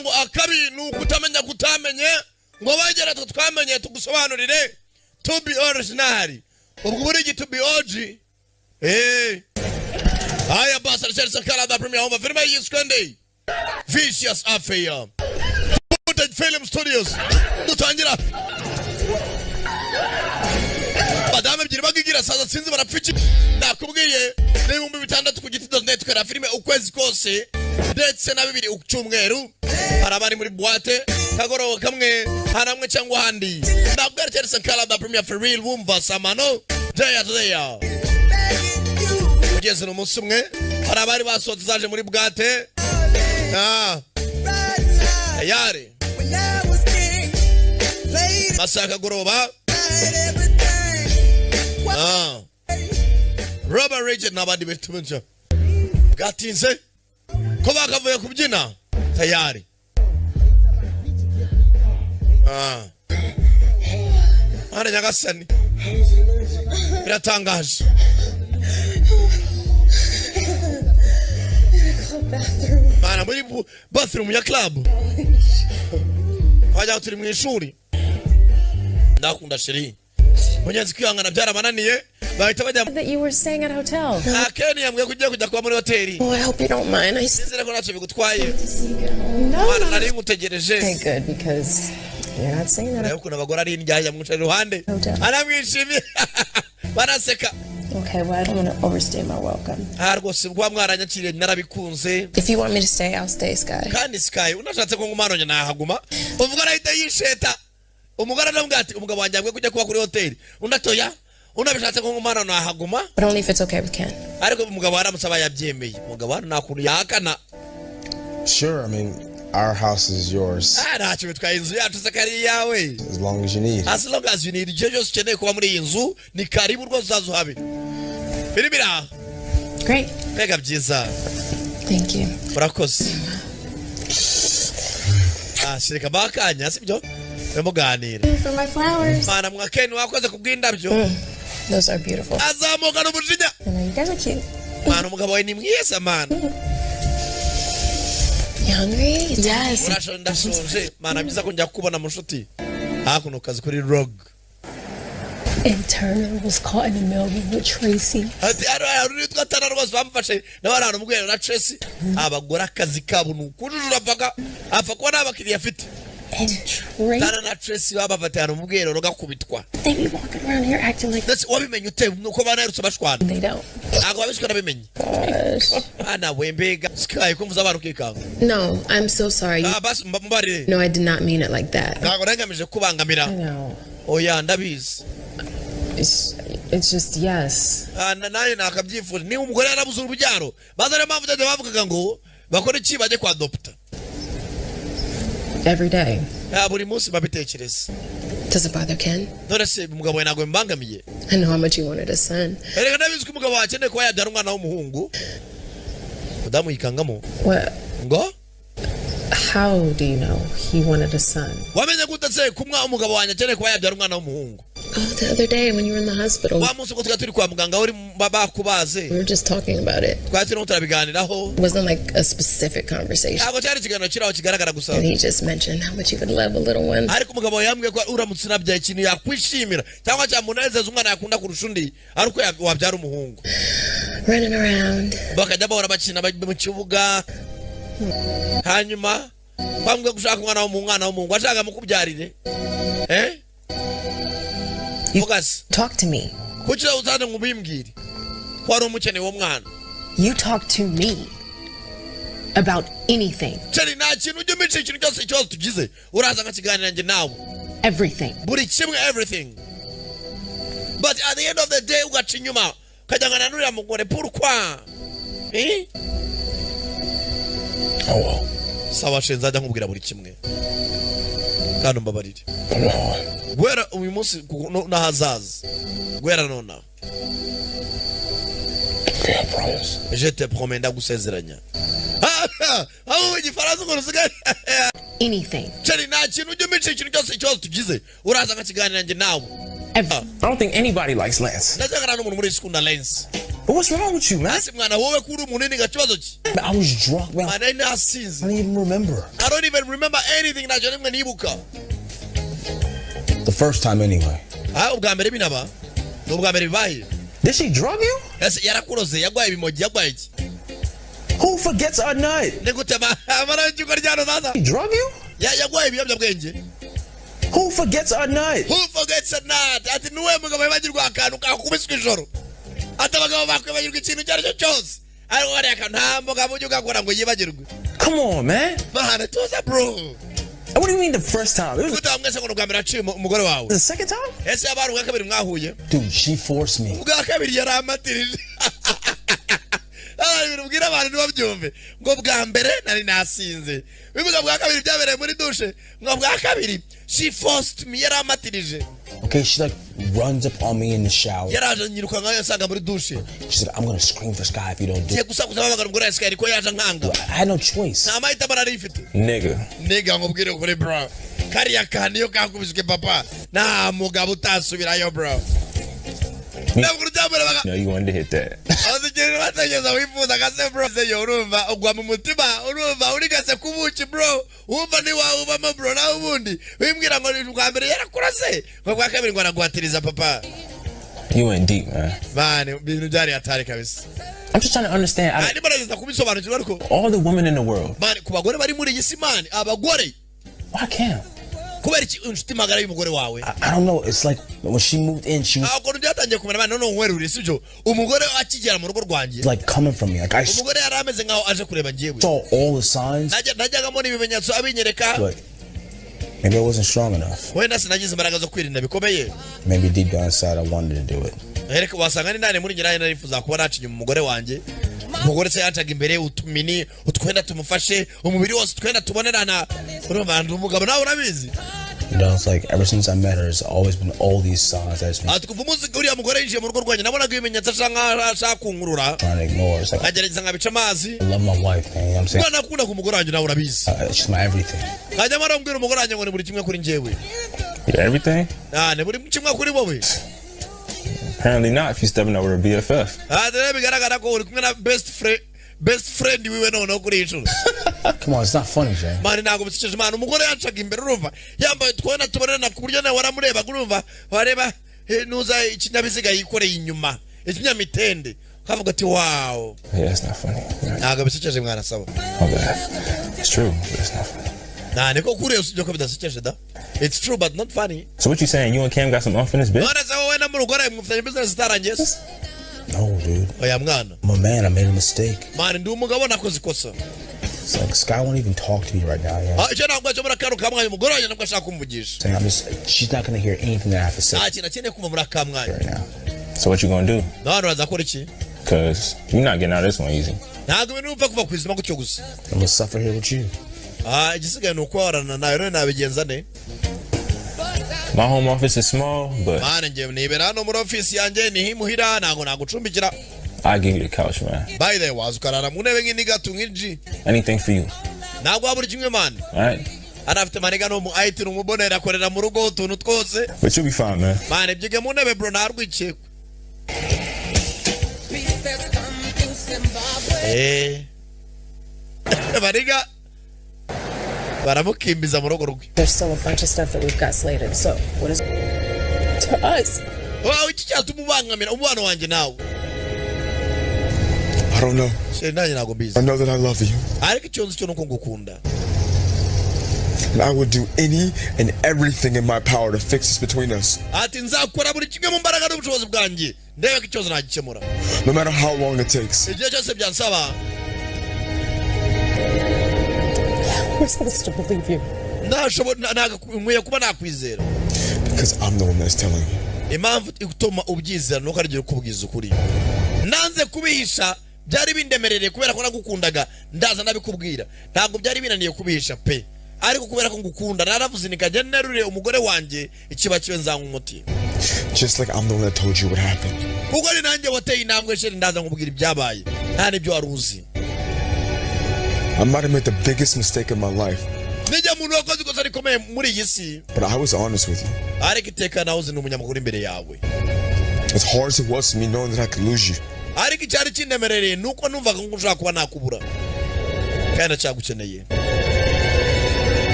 ngo akabi nukutamenya kutamenye ngo bagera twamenye tugusobanurire to be original ubwo buri to be OG aya basa Chelsea Canada Premier Home Film yiskwende Vicious Affair Footage Film Studios dutangira badame byiri bagigira saza sinzi barapfiki nakubwiye n'ibihumbi 6 ku giti.net kara filime ukwezi kose ndetse na 2 ucyumweru harabari muri boîte kagoro kamwe haramwe cyangwa handi nabwo Chelsea Canada Premier for real wumva samano day to day ugeze no munsi umwe harabari basoze zaje muri boîte yare masaka goroba Robert Richard nabandi betumenja gatinze ko bakavuye kubyina tayari ara nyagasani biratangaje bana muri bathroom ya club wajya turi mu ishuri ndakunda sheri munyazi kwihangana byarabananiye bahita bajya that you were staying at a hotel. akeni yambwiye kujya kwa muri hoteli. Oh, I hope you don't mind. Sinzira ko nacho bigutwaye. No. Nari ngutegereje. Okay, good, because you're not saying that. Ariko nabagora ari njya mu ruhande. Aramwishimye. Baraseka. Okay, well, I don't want to overstay my welcome. Rwose bwa mwaranyakiriye narabikunze. If you want me to stay, I'll stay, Sky. Kandi Sky unashatse ko ngumano nya nahaguma. Uvuga arahita yisheta. Umugara ndamugati umugabo wanjye ambwe kujya kuba kuri hoteli. Undatoya. Unabishatse ko ngumano nahaguma. But only if it's okay with Ken. Ariko umugabo aramusaba yabyemeye. Umugabo nakuru yakana. Sure, I mean, our house is yours. Ntacyo bitwaye inzu yacu sakari yawe. As long as you need. As long as you need. Just ukeneye kuba muri iyi nzu ni karibu rwose uzazuhabe. Filibira. Great. Mega byiza. Thank you. Urakoze. Shirika bakanya sibyo? Muganira. For my flowers. Mana mwakeni wakoze kubwindabyo. Those are beautiful. Azamuka n'umujinya. You guys are cute. Mana umugabo we ni mwiza mana. You hungry? Yes. Ndashonje. Mana byiza ko njya kubona mushuti. Hakuno kazi kuri Rogue. And Turner was caught in the middle with Tracy. And Tracy they be walking around here acting like that's what we mean. You tell no they don't. No, I'm so sorry. No, I did not mean it like that. I know. Oh yeah, ndabizi. It's just yes. Naye nakabyifuza ni umugore yarabuze urubyaro bazare mpamvu bavugaga ngo bakora iki bajye kwa doctor Every day. Buri munsi babitekereza. Does it bother Ken? None se umugabo we nagwe mbangamiye. I know how much you wanted a son. Erega ndabizi ko umugabo wakeneye ko yabyara umwana w'umuhungu. Udamu yikangamo. What? Ngo? How do you know he wanted a son? Wamenye gute se kumwa umugabo wanya akeneye ko yabyara umwana w'umuhungu? Oh, the other day when you were in the hospital. Wa munsi ko turi kwa muganga uri bakubaze. We were just talking about it. Twatino turabiganiraho. It wasn't like a specific conversation. Ago cyari kiganiro kiraho kigaragara gusa. And he just mentioned how much you would love a little one. Ariko umugabo yambwiye ko uramutse nabyaye ikintu yakwishimira cyangwa cyamunezeza umwana yakunda kurushundi ariko wabyara umuhungu. Running around. Bakajya bahora bakina mu kibuga. Hanyuma kwambwe gushaka umwana w'umuhungu ashaka mukubyarire. Talk to me. Kuchira uzane ngubimbwire. Kwari umukene wo mwana. You talk to me about anything. Chari na kintu ujye mice ikintu cyose cyose tugize. Uraza ngakiganira nje nawe. Everything. Buri kimwe everything. But at the end of the day ugacinyuma kajyangana n'uriya mugore pourquoi? Oh. Sawa shenza ajya nkubwira buri kimwe. Kandi mbabarire. Gwera uyu munsi nahazaza. Gwera nona. Je te promets ndagusezeranya. Abo igifaransa ngo rusigaye. Anything. Chari na kintu ujye mice ikintu cyose tugize. Uraza ngakiganira nje nawe. I don't think anybody likes Lance. Najya ngana n'umuntu muri sikunda Lance. But what's wrong with you, man? Asi mwana wowe kuri umunini gakibazo ki? I was drunk, man. I don't even remember. I don't even remember anything najya nimwe nibuka. The first time anyway. Ubwa mbere binaba. Ubwa mbere bibaye. Did she drug you? Yes, yarakuroze yagwaye ibimogi yagwaye iki? Who forgets a night? Nikutema amara cyuko ryano sasa. She drug you? Yagwaye ibiyobyabwenge. Who forgets a night? Who forgets a night? Ati nuwe mugabo yibagirwa akantu kakubiswe ijoro. Atabagabo bakwibagirwa ikintu cyaryo cyose. Ari wari akantu mugabo ugakora ngo yibagirwe. Come on, man. Man, it was a bro. What do you mean the first time? It was the second time? Dude, she forced me. She forced me. Okay, she like runs up on me in the shower. She said, I'm gonna scream for Sky if you don't do it. I had no choice. Nigga. Bro. Bro. No, you wanted to hit that. You went deep, man. I'm just trying to understand. All the women in the world. Why can't? I don't know. It's like when she moved in, she was like coming from me. Like I saw all the signs, but maybe I wasn't strong enough. Maybe deep down inside I wanted to do it. Umugore se yataga imbere utumini utwenda tumufashe umubiri wose twenda tubonerana urumva umugabo nawe urabizi. You know, it's like ever since I met her, it's always been all these signs that's been trying to ignore. It's like, I love my wife, man. You know what I'm saying? She's my everything. You're everything? Apparently not if you're stepping over a BFF. Best friend we went on operation. Come on, it's not funny, Jay. Man, nago msicheze man. Umugore yanchaga imbere urumva. Yamba twona tubarana kuburyo nawe waramureba urumva. Wareba nuza ikinyabiziga yikoreye inyuma. Ikinyamitende. Kavuga ati wow. Yeah, it's not funny. Nago msicheze mwana sawa. Okay. It's true, but it's not funny. Nah, niko kure usijyo ko bidasicheze da. It's true but not funny. So what you saying? You and Cam got some unfinished business? None sawa wewe na murugora mufanye business staranges. No, dude. I'm a man. I made a mistake. Man, it's like Sky won't even talk to me right now. Yeah. Saying she's not gonna hear anything that I have to say right now. So what you gonna do? Cause you're not getting out of this one easy. I'm gonna suffer here with you. My home office is small, but I'll give you the couch, man. Anything for you. Alright? But you'll be fine, man. There's still a bunch of stuff that we've got slated, so what is to us? I don't know. I know that I love you. And I would do any and everything in my power to fix this between us. No matter how long it takes. We're supposed to believe you. Because I'm the one that's telling you. byari bindemerere kubera ko nagukundaga ndaza nabikubwira ntabwo byari binaniye kubisha pe ariko kubera ko ngukunda naravuze nikajya nerure umugore wanje ikiba kiwe nzanga umuti just like I'm the one that told you what happened kuko ni nanjye wateye intambwe sheri ndaza nkubwira ibyabaye nta nibyo waruzi I might have made the biggest mistake of my life Nijya muntu wakoze ikosa rikomeye muri iyi si. But I was honest with you. Ariko iteka nawe uzi n'umunyamakuru imbere yawe. As hard as it was to me knowing that I could lose you. Ariko icyari kindemerereye nuko numvaga ngo ushaka kuba nakubura. Kandi cyagukeneye.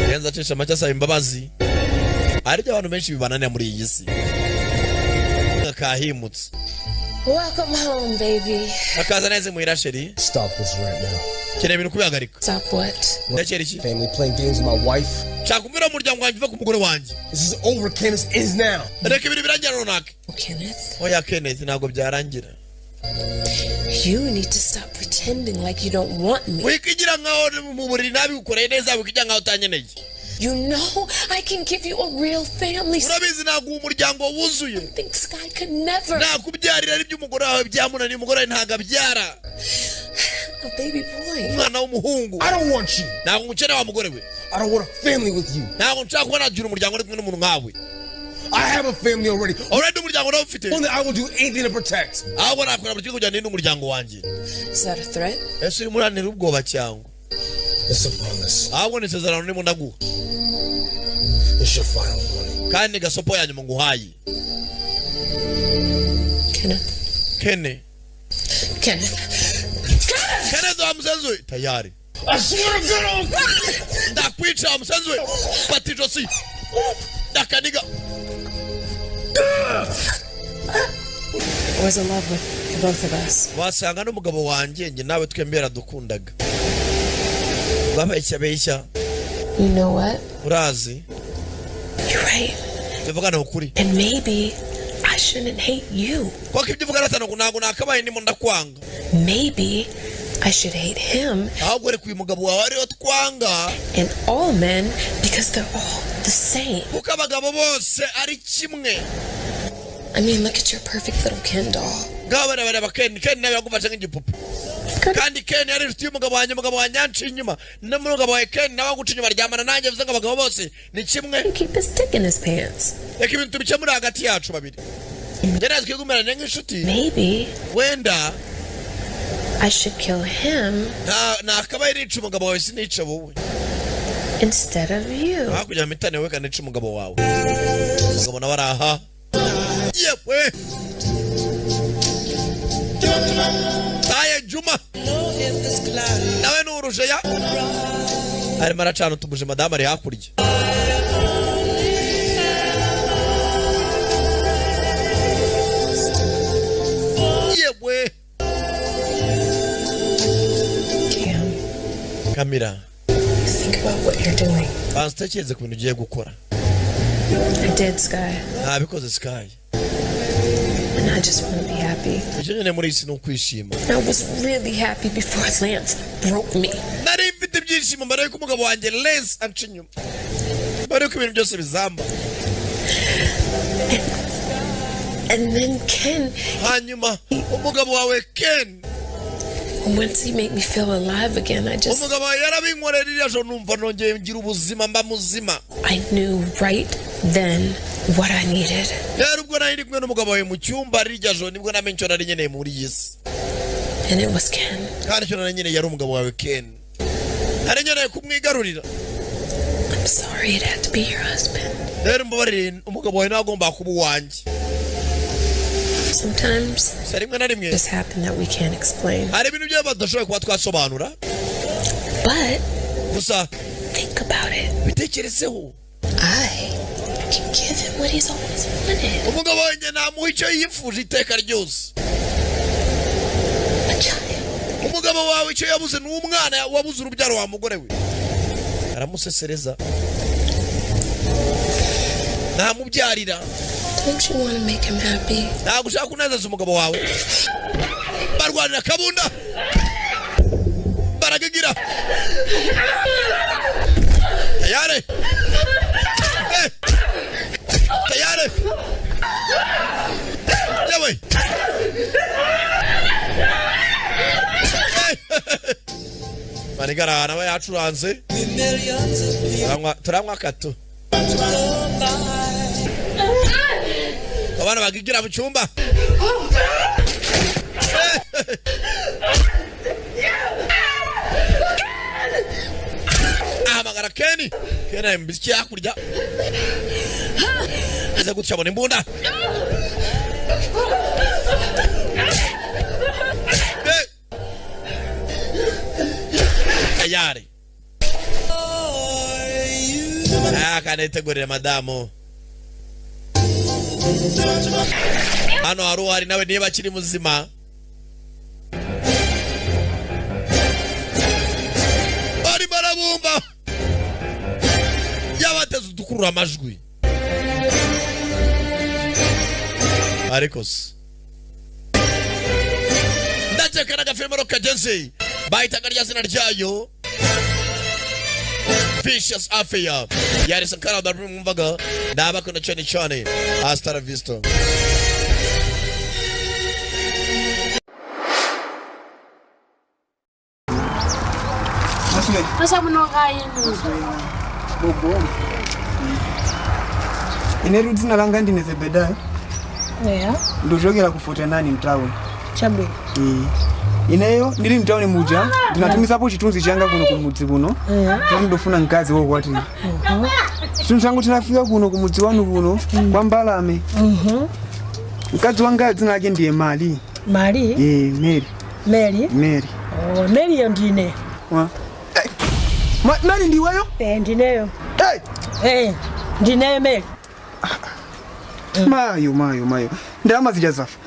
Kenza cesha make asaba imbabazi. Ariko abantu benshi bibananiye muri iyi si. Kahimutse. Welcome home, baby. Akaza neze muhira sheri. Stop this right now. Kene ibintu kubihagarika. Stop what? Ndakera iki? Family playing games with my wife. Chakumira umuryango wanjye uva ku mugore wanjye. This is over, Kenneth. It is now. Reka ibintu birangira runaka. Kenneth? Oya Kenneth ntabwo byarangira. You need to stop pretending like you don't want me. Wikigira nkaho mu buriri nabi ukoreye neza wikigira nkaho utanyeneye. You know I can give you a real family. Urabizi naguha umuryango wuzuye. I think Sky could never. Nakubyarira ari by'umugore wawe byamunaniye umugore ntago abyara. A baby boy. Umwana w'umuhungu. I don't want you. Ntabwo ngukeneye wa mugore we. I don't want a family with you. Ntabwo nshaka kuba nagira umuryango uri kumwe n'umuntu nkawe. I have a family already. Already umuryango nawe ufite. Only I will do anything to protect. Ahubwo nakora buri kimwe kugira ngo umuryango wanjye. Is that a threat? Ese uri muranira ubwoba cyangwa? It's a promise. Ahubwo ni isezerano ndimo ndaguha. It's your final warning. Kandi gasopo yanyu nguhaye. Kenneth. Kenneth wa msenzi we. Tayari. I swear to God. Ndakwica wa msenzi we. Patito si. Ndakaniga. I was in love with both of us. Wasanga n'umugabo wanjye nge nawe twembera dukundaga. Babeshya. You know what? Urazi. You're right. Tuvugana ukuri. And maybe I shouldn't hate you. Kwa kibyo vugana tano kunago nakabaye ndimo ndakwanga. Maybe I should hate him. Ahubwo reka uyu mugabo wawe ariyo twanga. And all men because they're all the same. Kuko abagabo bose ari kimwe. I mean, look at your perfect little Ken doll. Gabarabara Ken nawe yagufasha nk'igipupe. Kandi Ken yari inshuti y'umugabo wanjye anci inyuma. N'umugabo wa Ken nawe aguca inyuma aryamana nanjye bivuze ngo abagabo bose ni kimwe. Keep his dick in his pants. Reka ibintu tubikemura hagati yacu babiri. Ngerazwe kugumerana nk'inshuti. Maybe wenda I should kill him. Na akabaye rica umugabo wawe sinica wowe. Instead of you. Hakugira mitane we kanica umugabo wawe. Umugabo nawe araha. Yewe. Taye Juma. Nawe nuruje ya. Ari maracana tubuje madama ari hakurya. Yewe. Kamira. Think about what you're doing. Banstekeze ku bintu ugiye gukora. I did, Sky. Because Sky. And I just want to be happy. Ijene muri isi no kwishima. I was really happy before Lance broke me. Nari mfite byishimo mbere yuko umugabo wanjye Lance ancinyuma. Mbere yuko ibintu byose bizamba. And then Ken. Hanyuma umugabo wawe Ken. Once he made me feel alive again, I just... Umugabo yarabinkorera iriya numva nongeye ngira ubuzima mba muzima. I knew right then what I needed. Rero ubwo nari kumwe n'umugabo wawe mu cyumba rirya jo nibwo namenye cyo nari nkeneye muri yisi. And it was Ken. Kandi cyo nari nkeneye yari umugabo wawe Ken. Nari nkeneye kumwigarurira. I'm sorry it had to be your husband. Rero mbabarire umugabo wawe nagomba kuba uwanjye. Sometimes this happen that we can't explain. But think about it. I can give him what he's always wanted. A child. Don't you want to make him happy? Barwanira kabunda. Baragigira. Tayari. Tayari. Yawe. Manigara nawe yacuranze. Turamwa kato. Abana bagigira mu cyumba. ahamagara Keni mbisiki yakurya aza gucabona imbunda ayari akanitegurira madamu hano haruhari nawe niba akiri muzima bari barabumba yabateze udukurura amajwi ariko ndakeka n'agafilime kagenzi bahitaga rya zina ryayo Vicious Affair yari sankara darbu mumvaga ndabakunda cyane hasta la vista. Masa munokaini bobo ineru dzina langa ndine Zebedai ndojogera ku 49 mtown chabe ineyo ndiri mtown muja ndinatumisapo chitunzi changa kuno kumudzi kuno kuti ndofuna mkazi wo kwati chitunzi changu tinafika kuno kumudzi wanu kuno kwa Mbalame mkazi wanga dzina lake ndiye Mali Mary oh Mary yo ndine Mary ndiweyo ndineyo ndineyo Mary mayo ndama zijazafa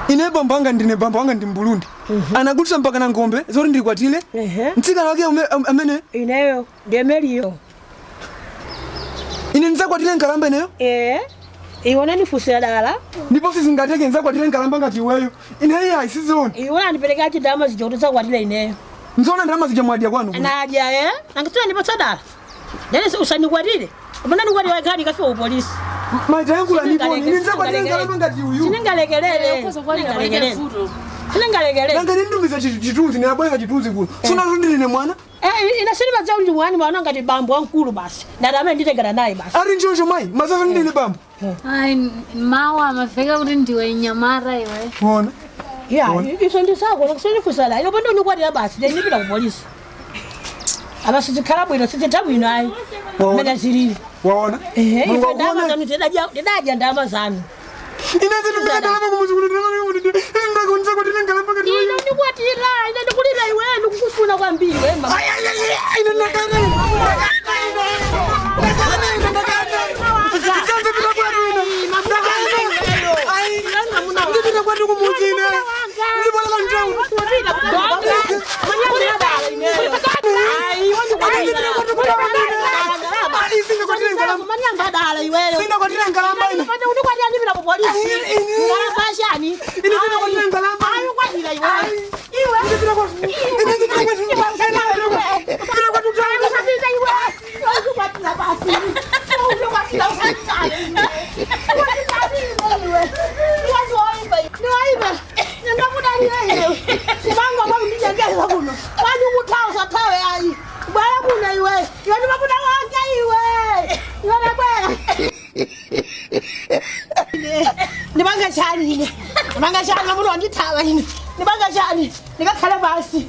ine bambanga ndine bambanga ndi Burundi anagutsa mpaka na ngombe zori ndiri kwatile ntsika wake amene ineyo ndiye Mary yo ine nza kwatile nkalamba ineyo iwona nifusia dala ndipo sisi ngateke nza kwatile nkalamba ngati iweyo ineyo aisizoni iwona nipeleka chidama zichotsa kwatile ineyo nzona ndama zijamwadia kwanu nadia angitwa ndipo sadala nene usani kwatile mbona ni kwatile gari kafa upolisi maita yangu la nipo nza kwatile nkalamba ngati uyu sinengalekelele sinengalekelele nanga nindumiza chitunzi ne abweka chitunzi kuno sona ndine mwana inasiriba za ndi mwana mwana ngati bambo wankulu basi ndadame nditegana naye basi ari njonjo mai mazazo ndine bambo ai mawa amafika kuti ndiwe nyamara iwe unaona iso ndisako nakusifusala iyo bando ni kwatile basi ndipita ku polisi abasi zikhalabo ino sitetabu ino ayi mena zilili waona ife ndama zanu tidaja ndama zanu inaze ndipita ndalama kumuzi kuno ndako nza kwatile nkalamba ngati ino ndikwatila ino ndikulila iwe ndikukufuna kwambiri wemba ino nakana Nibanga chani na muno ndithawa ine. Nibanga chani, nikakhala basi.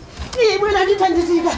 Ibwena ndithandizika.